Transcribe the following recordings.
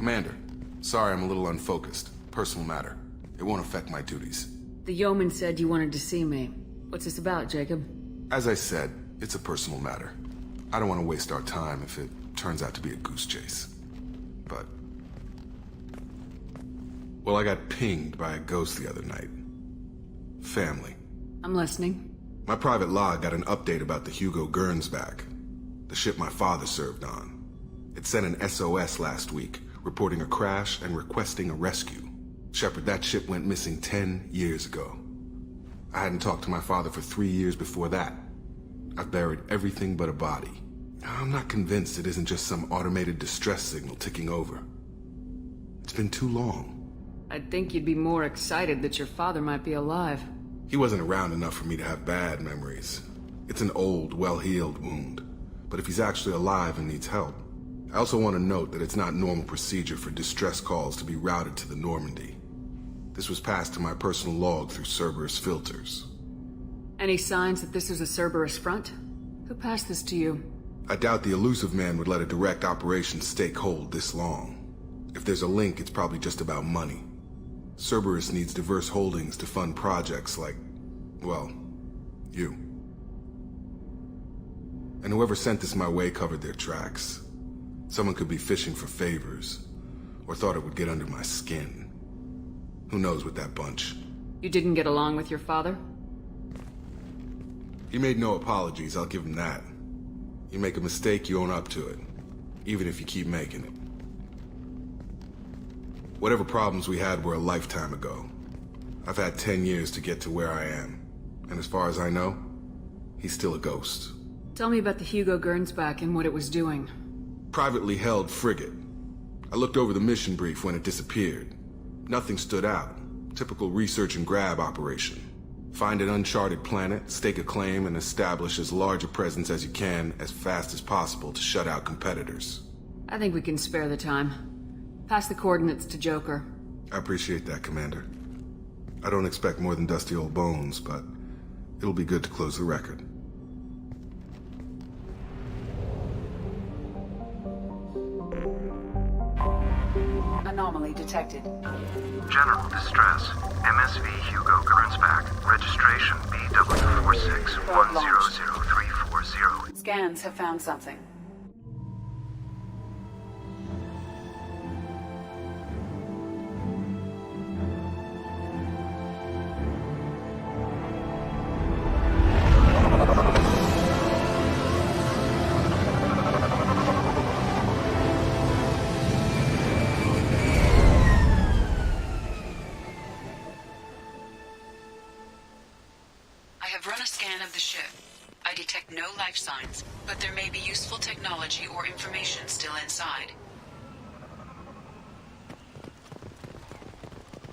Commander, sorry I'm a little unfocused. Personal matter. It won't affect my duties. The yeoman said you wanted to see me. What's this about, Jacob? As I said, it's a personal matter. I don't want to waste our time if it turns out to be a goose chase. But... well, I got pinged by a ghost the other night. Family. I'm listening. My private log got an update about the Hugo Gernsback, the ship my father served on. It sent an SOS last week, reporting a crash and requesting a rescue. Shepard, that ship went missing 10 years ago. I hadn't talked to my father for 3 years before that. I've buried everything but a body. I'm not convinced it isn't just some automated distress signal ticking over. It's been too long. I'd think you'd be more excited that your father might be alive. He wasn't around enough for me to have bad memories. It's an old, well-healed wound. But if he's actually alive and needs help, I also want to note that it's not normal procedure for distress calls to be routed to the Normandy. This was passed to my personal log through Cerberus filters. Any signs that this is a Cerberus front? Who passed this to you? I doubt the elusive man would let a direct operation stake hold this long. If there's a link, it's probably just about money. Cerberus needs diverse holdings to fund projects like, well, you. And whoever sent this my way covered their tracks. Someone could be fishing for favors, or thought it would get under my skin. Who knows with that bunch? You didn't get along with your father? He made no apologies, I'll give him that. You make a mistake, you own up to it, even if you keep making it. Whatever problems we had were a lifetime ago. I've had 10 years to get to where I am, and as far as I know, he's still a ghost. Tell me about the Hugo Gernsback and what it was doing. Privately held frigate. I looked over the mission brief when it disappeared. Nothing stood out. Typical research and grab operation. Find an uncharted planet, stake a claim, and establish as large a presence as you can as fast as possible to shut out competitors. I think we can spare the time. Pass the coordinates to Joker. I appreciate that, Commander. I don't expect more than dusty old bones, but it'll be good to close the record. Anomaly detected. General distress. MSV Hugo Gernsback. Registration BW46100340. Scans have found something. No life signs, but there may be useful technology or information still inside.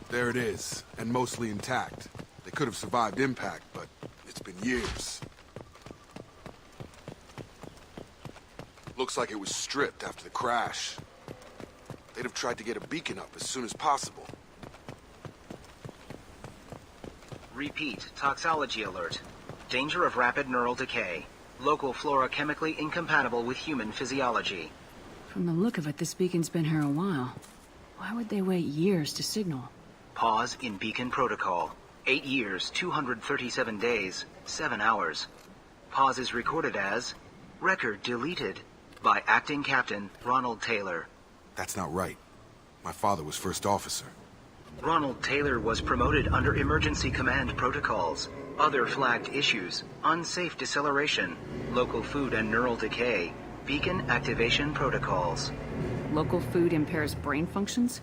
There it is, and mostly intact. They could have survived impact, but it's been years. Looks like it was stripped after the crash. They'd have tried to get a beacon up as soon as possible. Repeat, toxology alert. Danger of rapid neural decay. Local flora chemically incompatible with human physiology. From the look of it, this beacon's been here a while. Why would they wait years to signal? Pause in beacon protocol. 8 years, 237 days, 7 hours. Pause is recorded as record deleted by acting captain Ronald Taylor. That's not right. My father was first officer. Ronald Taylor was promoted under emergency command protocols. Other flagged issues: unsafe deceleration, local food and neural decay, beacon activation protocols. Local food impairs brain functions?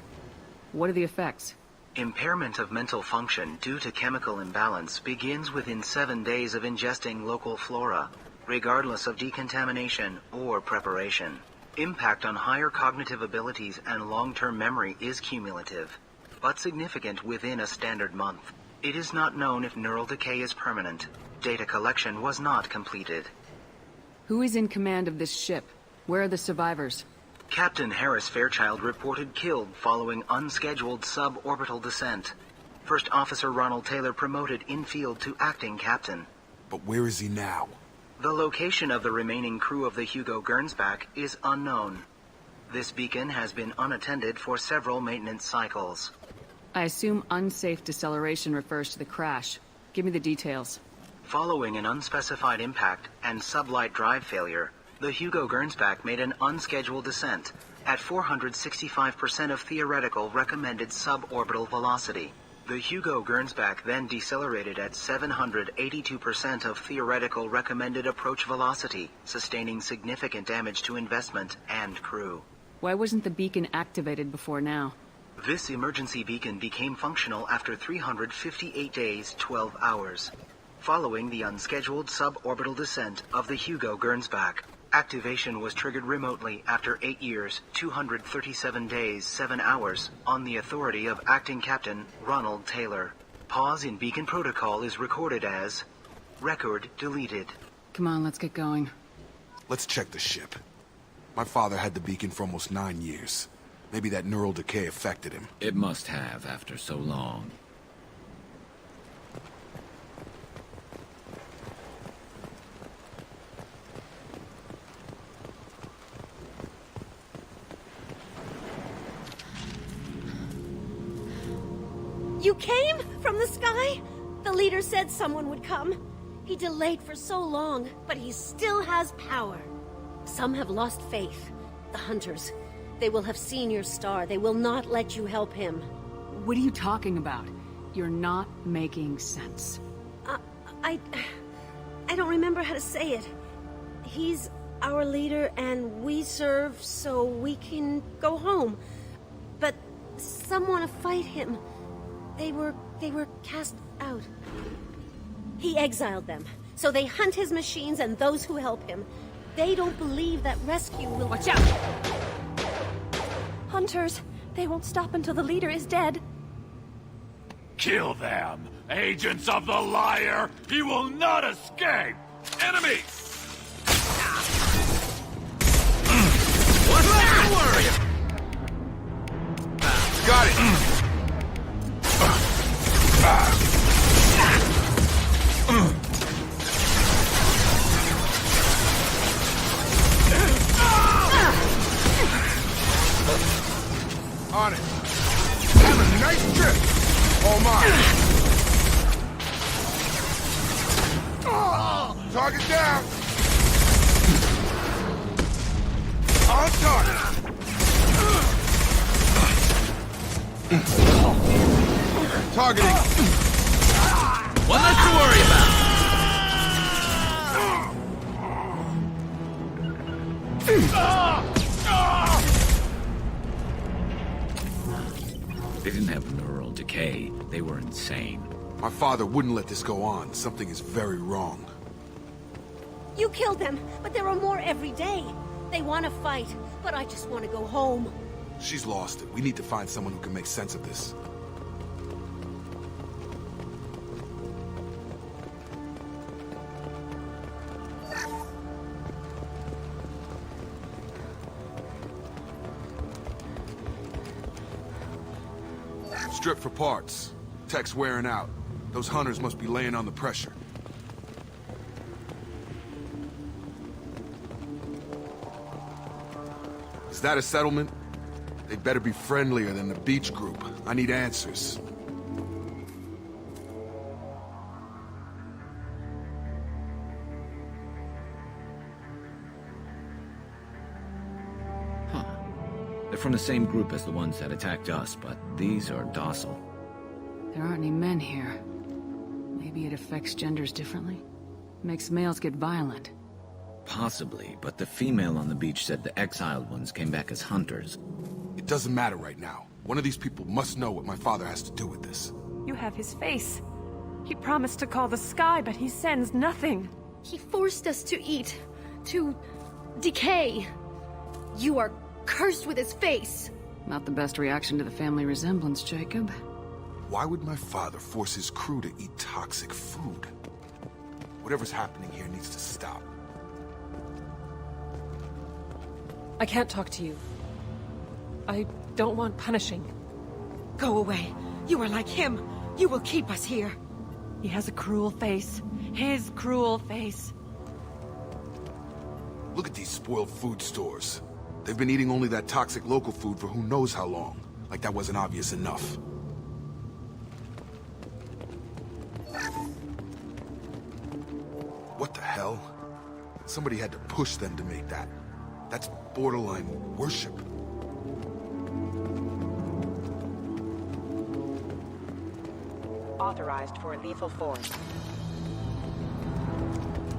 What are the effects? Impairment of mental function due to chemical imbalance begins within 7 days of ingesting local flora, regardless of decontamination or preparation. Impact on higher cognitive abilities and long-term memory is cumulative, but significant within a standard month. It is not known if neural decay is permanent. Data collection was not completed. Who is in command of this ship? Where are the survivors? Captain Harris Fairchild reported killed following unscheduled suborbital descent. First Officer Ronald Taylor promoted in-field to acting captain. But where is he now? The location of the remaining crew of the Hugo Gernsback is unknown. This beacon has been unattended for several maintenance cycles. I assume unsafe deceleration refers to the crash. Give me the details. Following an unspecified impact and sublight drive failure, the Hugo Gernsback made an unscheduled descent at 465% of theoretical recommended suborbital velocity. The Hugo Gernsback then decelerated at 782% of theoretical recommended approach velocity, sustaining significant damage to investment and crew. Why wasn't the beacon activated before now? This emergency beacon became functional after 358 days, 12 hours. Following the unscheduled suborbital descent of the Hugo Gernsback, activation was triggered remotely after 8 years, 237 days, 7 hours, on the authority of Acting Captain Ronald Taylor. Pause in beacon protocol is recorded as record deleted. Come on, let's get going. Let's check the ship. My father had the beacon for almost 9 years. Maybe that neural decay affected him. It must have after so long. You came? From the sky? The leader said someone would come. He delayed for so long, but he still has power. Some have lost faith. The hunters. They will have seen your star. They will not let you help him. What are you talking about? You're not making sense. I don't remember how to say it. He's our leader and we serve so we can go home. But some want to fight him. They were cast out. He exiled them, so they hunt his machines and those who help him. They don't believe that rescue will— Watch out! Hunters, they won't stop until the leader is dead. Kill them! Agents of the liar! He will not escape! Enemy! What's that worry? Got it! On it. Have a nice trip. All mine. Target down. On target. Targeting. One less to worry about. They didn't have neural decay. They were insane. My father wouldn't let this go on. Something is very wrong. You killed them, but there are more every day. They want to fight, but I just want to go home. She's lost it. We need to find someone who can make sense of this. Strip for parts. Tech's wearing out. Those hunters must be laying on the pressure. Is that a settlement? They better be friendlier than the beach group. I need answers. Huh. They're from the same group as the ones that attacked us, but these are docile. There aren't any men here. Maybe it affects genders differently? Makes males get violent. Possibly, but the female on the beach said the exiled ones came back as hunters. It doesn't matter right now. One of these people must know what my father has to do with this. You have his face. He promised to call the sky, but he sends nothing. He forced us to eat, to decay. You are cursed with his face. Not the best reaction to the family resemblance, Jacob. Why would my father force his crew to eat toxic food? Whatever's happening here needs to stop. I can't talk to you. I don't want punishing. Go away. You are like him. You will keep us here. He has a cruel face. His cruel face. Look at these spoiled food stores. They've been eating only that toxic local food for who knows how long. Like that wasn't obvious enough. What the hell? Somebody had to push them to make that. That's borderline worship. Authorized for lethal force.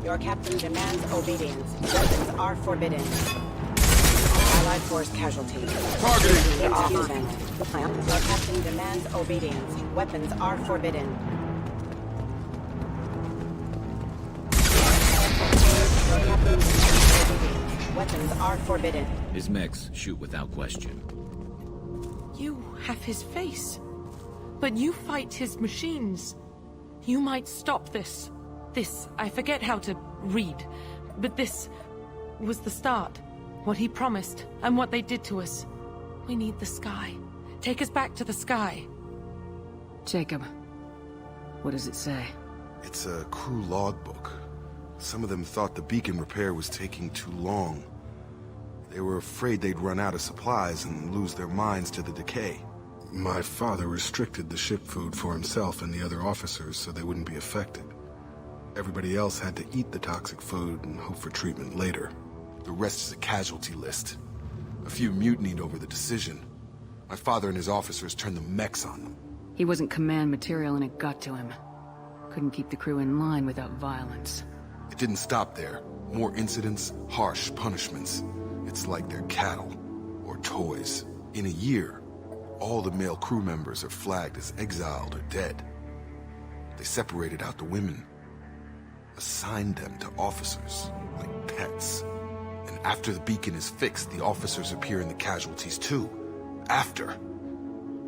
Your captain demands obedience. Weapons are forbidden. Allied force casualty. Targeting! Your captain demands obedience. Weapons are forbidden. Your captain demands obedience. Weapons are forbidden. His mechs shoot without question. You have his face. But you fight his machines. You might stop this. This, I forget how to read. But this was the start. What he promised, and what they did to us. We need the sky. Take us back to the sky. Jacob, what does it say? It's a crew logbook. Some of them thought the beacon repair was taking too long. They were afraid they'd run out of supplies and lose their minds to the decay. My father restricted the ship food for himself and the other officers so they wouldn't be affected. Everybody else had to eat the toxic food and hope for treatment later. The rest is a casualty list. A few mutinied over the decision. My father and his officers turned the mechs on them. He wasn't command material and it got to him. Couldn't keep the crew in line without violence. It didn't stop there. More incidents, harsh punishments. It's like they're cattle or toys. In a year, all the male crew members are flagged as exiled or dead. They separated out the women, assigned them to officers, like pets. And after the beacon is fixed, the officers appear in the casualties too. After.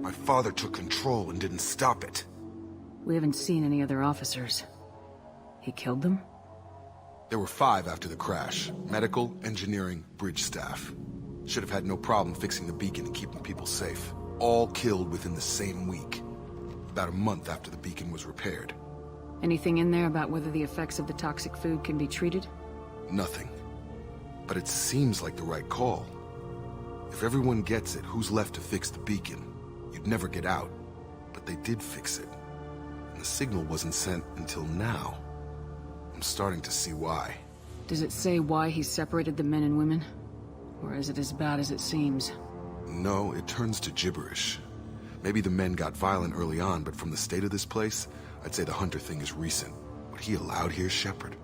My father took control and didn't stop it. We haven't seen any other officers. He killed them? There were 5 after the crash. Medical, engineering, bridge staff. Should have had no problem fixing the beacon and keeping people safe. All killed within the same week. About a month after the beacon was repaired. Anything in there about whether the effects of the toxic food can be treated? Nothing. But it seems like the right call. If everyone gets it, who's left to fix the beacon? You'd never get out. But they did fix it. And the signal wasn't sent until now. I'm starting to see why. Does it say why he separated the men and women? Or is it as bad as it seems? No, it turns to gibberish. Maybe the men got violent early on, but from the state of this place, I'd say the Hunter thing is recent. What he allowed here, Shepard?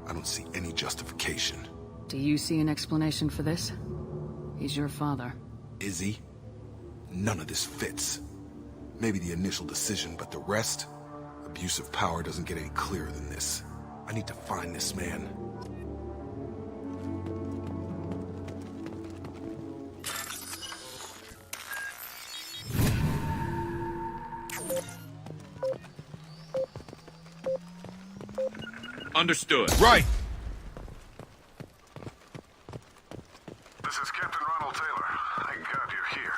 I don't see any justification. Do you see an explanation for this? He's your father. Is he? None of this fits. Maybe the initial decision, but the rest? Abuse of power doesn't get any clearer than this. I need to find this man. Understood. Right! This is Captain Ronald Taylor. Thank God you're here.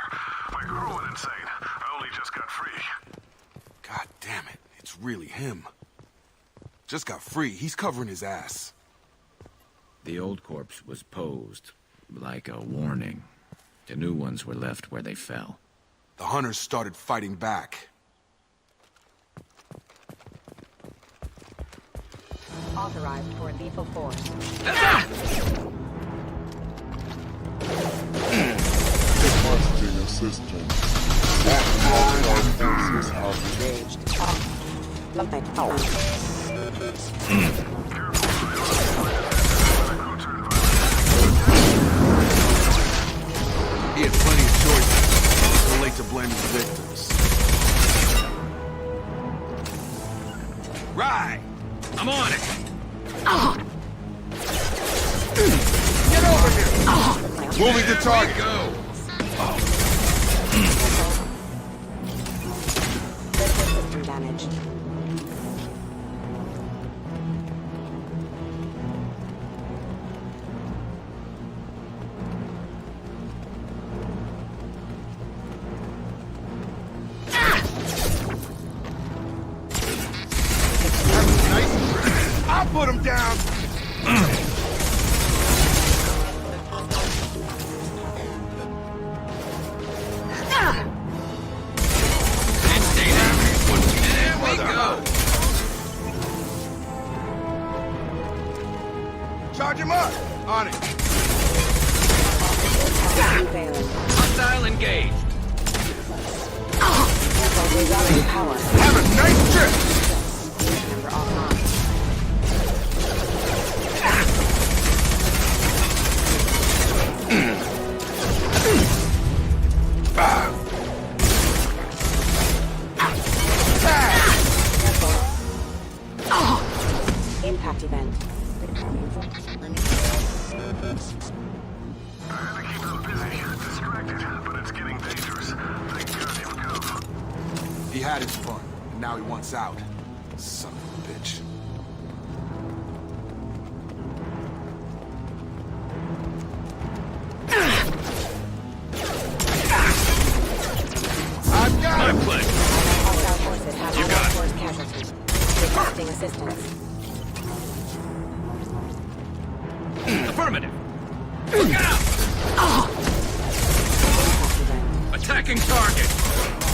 My crew went insane. I only just got free. God damn it. It's really him. Just got free. He's covering his ass. The old corpse was posed like a warning. The new ones were left where they fell. The hunters started fighting back. Authorized for lethal force. Depositing your system. Forces are engaged. He had plenty of choices. Too late to blame his victims. Right! I'm on it! Get over here! Moving to target. Go! System damage. I'll put him down! On it. Hostile engaged. Have a nice trip. Member offline. Impact event. I had to keep them busy, distracted, but it's getting dangerous. Thank God you've come. He had his fun, and now he wants out. Son of a bitch. I've got him! Hostile forces have You got it. force casualties. Requesting assistance. Affirmative. Look out! Impact event. Attacking target.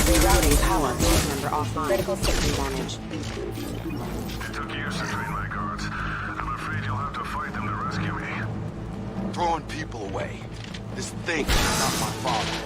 Rerouting power. Member offline. Critical system damage. It took years to train my guards. I'm afraid you'll have to fight them to rescue me. Throwing people away. This thing is not my father.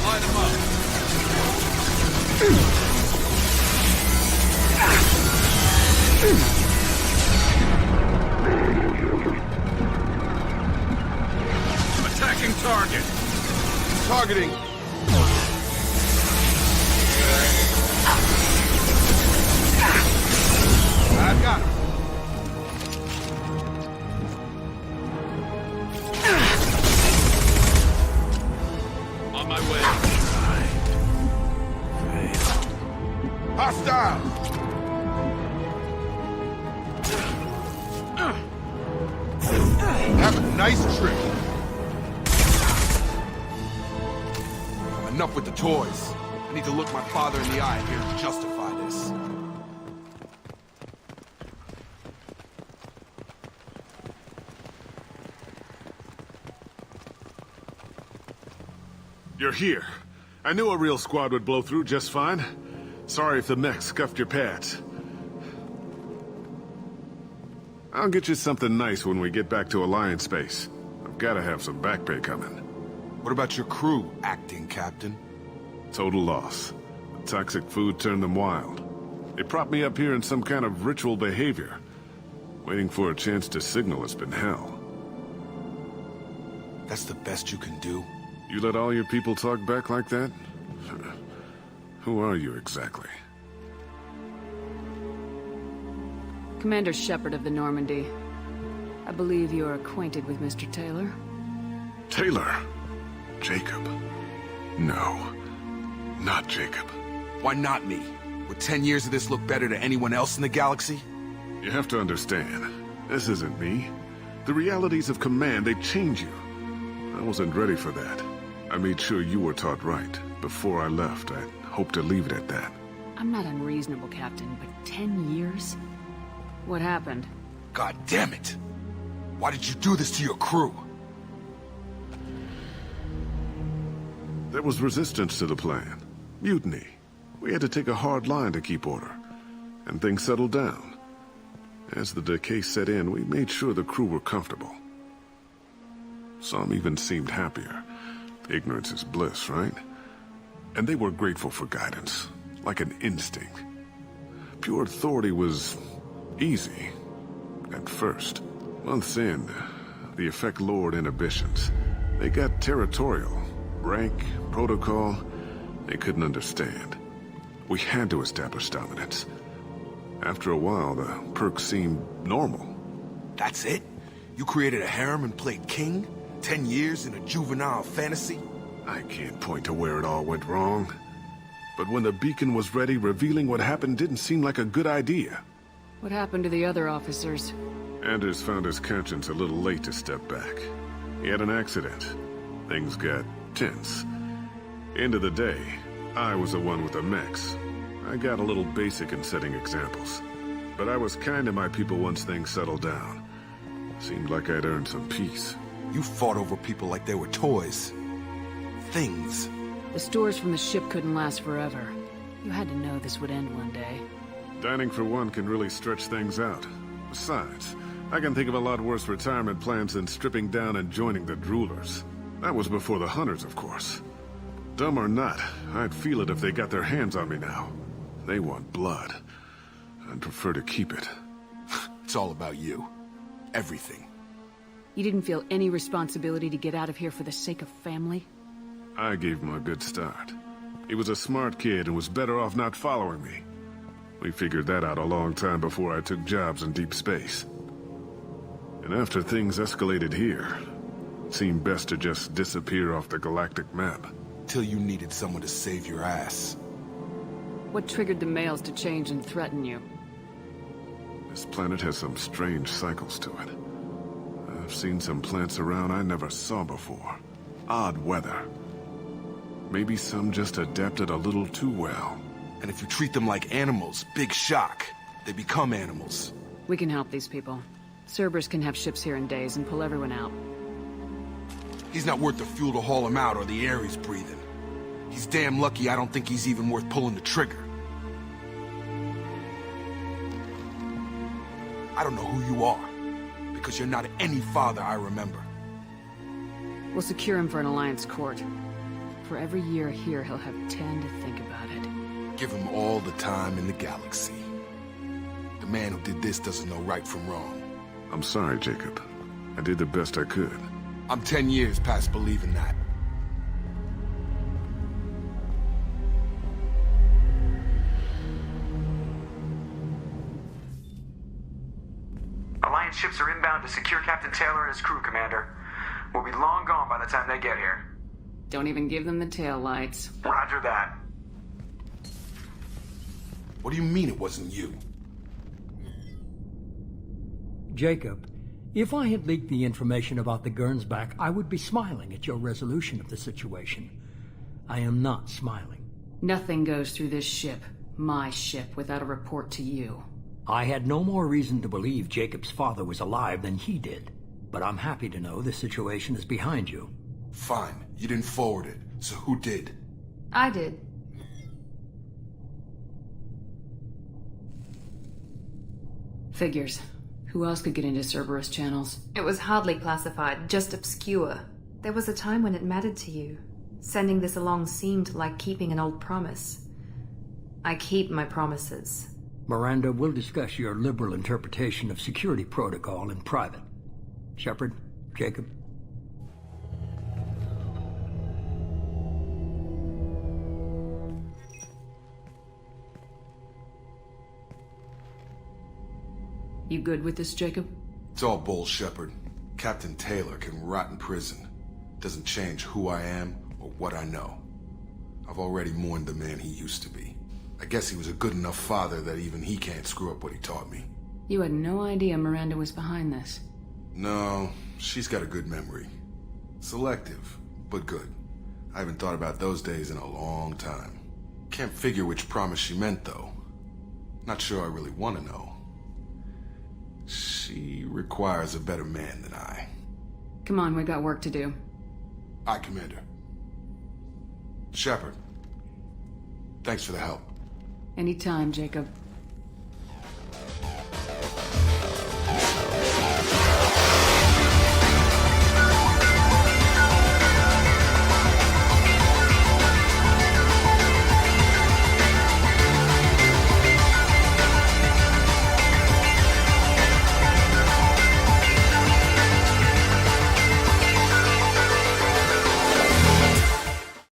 Line them up. Attacking target. Targeting. I've got him. On my way. Hostile. Have a nice trip. Enough with the toys. I need to look my father in the eye here to justify this. You're here. I knew a real squad would blow through just fine. Sorry if the mech scuffed your pads. I'll get you something nice when we get back to Alliance space. I've gotta have some back pay coming. What about your crew, acting captain? Total loss. The toxic food turned them wild. They propped me up here in some kind of ritual behavior. Waiting for a chance to signal has been hell. That's the best you can do? You let all your people talk back like that? Who are you exactly? Commander Shepard of the Normandy. I believe you are acquainted with Mr. Taylor. Taylor? Jacob? No. Not Jacob. Why not me? Would 10 years of this look better to anyone else in the galaxy? You have to understand, this isn't me. The realities of command, they change you. I wasn't ready for that. I made sure you were taught right. Before I left, I hoped to leave it at that. I'm not unreasonable, Captain, but 10 years? What happened? God damn it! Why did you do this to your crew? There was resistance to the plan. Mutiny. We had to take a hard line to keep order. And things settled down. As the decay set in, we made sure the crew were comfortable. Some even seemed happier. Ignorance is bliss, right? And they were grateful for guidance, like an instinct. Pure authority was easy, at first. Months in, the effect lowered inhibitions. They got territorial. Rank, protocol, they couldn't understand. We had to establish dominance. After a while, the perks seemed normal. That's it? You created a harem and played king? 10 years in a juvenile fantasy? I can't point to where it all went wrong. But when the beacon was ready, revealing what happened didn't seem like a good idea. What happened to the other officers? Anders found his conscience a little late to step back. He had an accident. Things got tense. End of the day, I was the one with the mechs. I got a little basic in setting examples. But I was kind to my people once things settled down. Seemed like I'd earned some peace. You fought over people like they were toys. Things. The stores from the ship couldn't last forever. You had to know this would end one day. Dining for one can really stretch things out. Besides, I can think of a lot worse retirement plans than stripping down and joining the droolers. That was before the hunters, of course. Dumb or not, I'd feel it if they got their hands on me now. They want blood. I'd prefer to keep it. It's all about you. Everything. You didn't feel any responsibility to get out of here for the sake of family? I gave him a good start. He was a smart kid and was better off not following me. We figured that out a long time before I took jobs in deep space. And after things escalated here, it seemed best to just disappear off the galactic map. Till you needed someone to save your ass. What triggered the males to change and threaten you? This planet has some strange cycles to it. I've seen some plants around I never saw before. Odd weather. Maybe some just adapted a little too well. And if you treat them like animals, big shock. They become animals. We can help these people. Cerberus can have ships here in days and pull everyone out. He's not worth the fuel to haul him out or the air he's breathing. He's damn lucky I don't think he's even worth pulling the trigger. I don't know who you are, because you're not any father I remember. We'll secure him for an Alliance court. For every year here, he'll have 10 to think about it. Give him all the time in the galaxy. The man who did this doesn't know right from wrong. I'm sorry, Jacob. I did the best I could. I'm 10 years past believing that. Alliance ships are inbound to secure Captain Taylor and his crew, Commander. We'll be long gone by the time they get here. Don't even give them the tail lights. Roger that. What do you mean it wasn't you? Jacob, if I had leaked the information about the Gernsback, I would be smiling at your resolution of the situation. I am not smiling. Nothing goes through this ship, my ship, without a report to you. I had no more reason to believe Jacob's father was alive than he did. But I'm happy to know the situation is behind you. Fine. You didn't forward it. So who did? I did. Figures. Who else could get into Cerberus channels? It was hardly classified, just obscure. There was a time when it mattered to you. Sending this along seemed like keeping an old promise. I keep my promises. Miranda, we'll discuss your liberal interpretation of security protocol in private. Shepard, Jacob. You good with this, Jacob? It's all bull, Shepard. Captain Taylor can rot in prison. Doesn't change who I am or what I know. I've already mourned the man he used to be. I guess he was a good enough father that even he can't screw up what he taught me. You had no idea Miranda was behind this. No, she's got a good memory. Selective, but good. I haven't thought about those days in a long time. Can't figure which promise she meant, though. Not sure I really want to know. She requires a better man than I. Come on, we got work to do. Aye, Commander. Shepard. Thanks for the help. Anytime, Jacob.